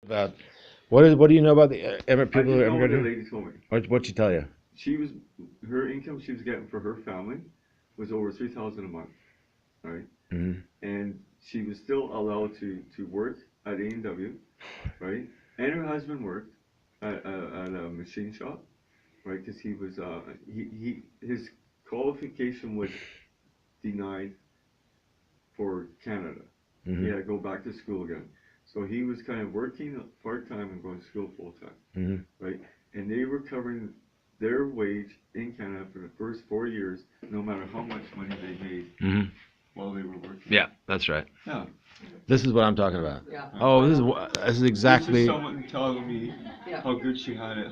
About what do you know about the people I who just know what the immigrated? lady told me. What'd she tell you? She was her income she was getting for her family was over 3,000 a month, right? Hmm. And she was still allowed to work at A&W, right? And her husband worked at a machine shop, right? Because he was his qualification was denied for Canada. He Hmm. had to go back to school again. So he was kind of working part time and going to school full time, Hmm. right? And they were covering their wage in Canada for the first 4 years, no matter how much money they made Hmm. while they were working. Yeah, that's right. Yeah. This is what I'm talking about. Yeah. Oh, this is This is exactly someone telling me Yeah. how good she had it,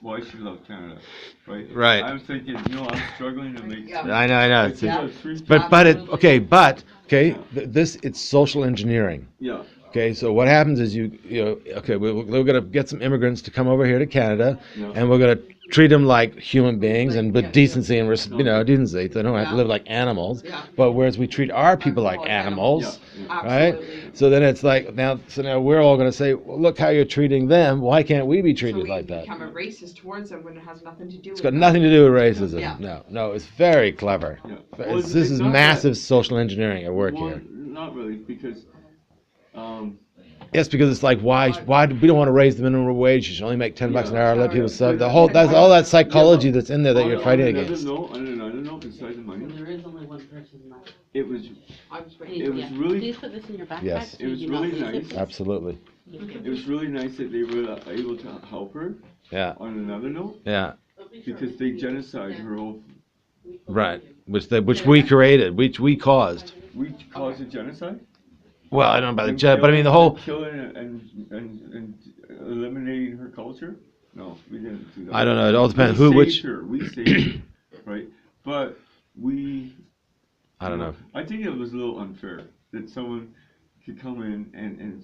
why she loved Canada, right? right. I'm thinking, I'm struggling to make. Yeah. I know, I know. I It's, think Yeah. I was three. but it Absolutely. okay, but okay, Yeah. this it's social engineering. Yeah. Okay, so what happens is okay, we're gonna get some immigrants to come over here to Canada, Yeah. and we're gonna treat them like human beings and with Yeah. decency and decency. They don't have to Yeah. live like animals. Yeah. But whereas we treat our people like animals, Yeah. Yeah. right? Absolutely. So then it's like now we're all gonna say, well, look how you're treating them. Why can't we be So treated we like that? become a racist towards them when it has nothing to do It's with got them. nothing to do with racism. Yeah. No, it's very clever. Yeah. Well, This it's is not massive social engineering at work Well, here. not really, because Yes, because it's like why we don't want to raise the minimum wage. You should only make $10 an hour. Let people sub. That's all that psychology that's in there that you're fighting against. On another note, besides the money, There is only one person left. it was I'm just Please, It was yeah. really- Please put this in your backpack. Yes. so It was you do not really lose nice. it. Absolutely. it was really nice that they were able to help her. Yeah. On another note, Yeah. because they genocide her whole. Right. Which we created, which we caused. We caused a genocide. Well, I don't know about the And jet, but I mean the whole. killing and eliminating her culture. No, we didn't do that. I don't know. It all depends We who, saved which. her. We saved her, right? But we. I don't know. I think it was a little unfair that someone could come in and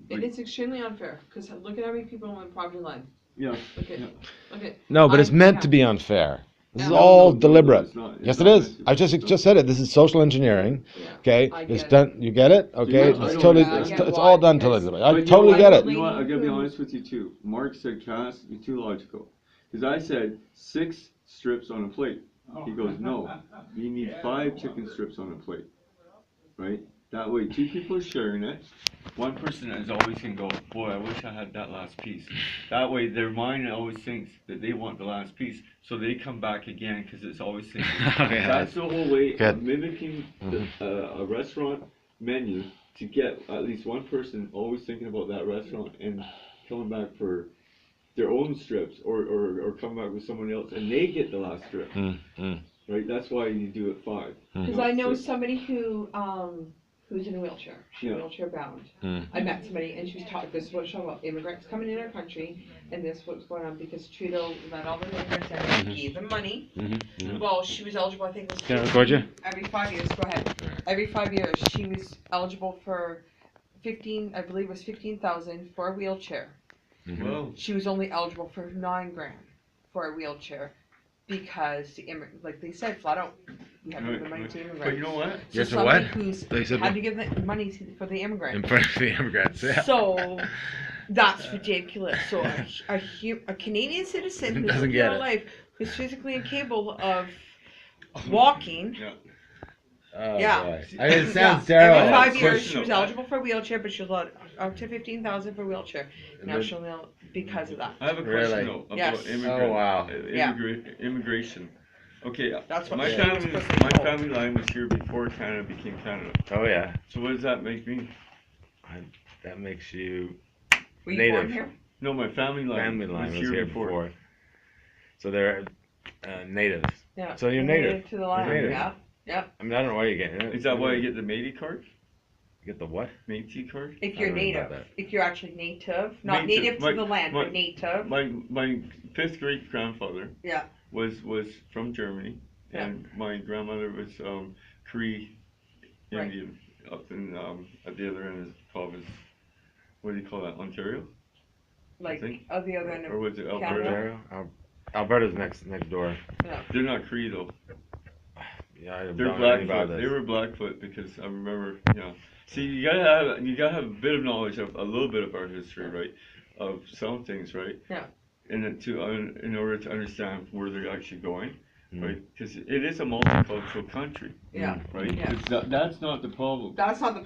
It is extremely unfair because look at how many people on the poverty line. yeah. Look at, Yeah. look at. No, but it's meant to be unfair. This is all deliberate. It's not. Yes, It's it not is. meant to be. I just said it. This is social engineering. Yeah. Okay, I it's get done. You get it? Okay, Yeah, I it's don't totally. understand. It's all done Because- totally. But I you totally know get what? it. You know what? I gotta be Who- honest with you too. Mark said, "Cass, you're too logical," because I said 6 strips on a plate. He goes, "No, you need 5 chicken strips on a plate, right? That way, 2 people are sharing it. One person is always gonna go, boy, I wish I had that last piece. That way, their mind always thinks that they want the last piece, so they come back again because it's always thinking. Yeah. That's the whole way Good. of mimicking a restaurant menu to get at least one person always thinking about that restaurant and coming back for their own strips or coming back with someone else and they get the last strip, right? That's why you do it 5. Because I know somebody who's in a wheelchair. She's Yeah. wheelchair bound. Mm. I met somebody and she was talking. This is what she's talking about. Immigrants coming in our country, and this is what's going on because Trudeau let all the immigrants in and gave them money. Well, she was eligible. I think it was Can I record you? every 5 years. Go ahead. Every 5 years, she was eligible for 15. I believe it was 15,000 for a wheelchair. Well, She was only eligible for 9 grand for a wheelchair because the like they said flat out, you have to give the money to immigrants. but you know what? So Yes, or somebody what? who's They said had what? to give the money for the immigrant. In front of the immigrants. Yeah. So that's ridiculous. So a Canadian citizen who's Doesn't lived get their it. life, who's physically incapable of walking. Yeah. Oh, Yeah. boy. I mean, it sounds yeah. terrible. Every 5 It's years, she was personal. eligible for a wheelchair, but she was allowed up to 15,000 for a wheelchair. Now she'll know because of that. I have a Really? question though about Yes. immigrant, Oh, wow. Yeah. Immigration. Okay, That's what my she family, was supposed to be my told. family line was here before Canada became Canada. Oh yeah. So what does that make me? That makes you. Were you Native. born here? No, my family line, was here before. So they're natives. Yeah. So you're native. To the land. You're native. Yeah. I mean, I don't know why you're getting it. Is that why I get the Métis card? You get the what? Métis card? If I you're don't know about native. that. If you're actually native. Not Native. native to My- the land, my- but native. My 5th great grandfather Yeah. was from Germany, Yeah. and my grandmother was Cree Right. Indian up in at the other end of the province. What do you call that? Ontario? Like think. of the other end Or of was it Canada? Alberta? Ontario? Alberta's next door. yeah. They're not Cree though. Yeah, I don't They're know anything about Blackfoot. They this. were Blackfoot because I remember, See, you gotta have a bit of knowledge of a little bit of our history, right? Of some things, right? Yeah. And then in order to understand where they're actually going, Mm. right? Because it is a multicultural country, Yeah. right? Yeah. That's not the problem. That's not the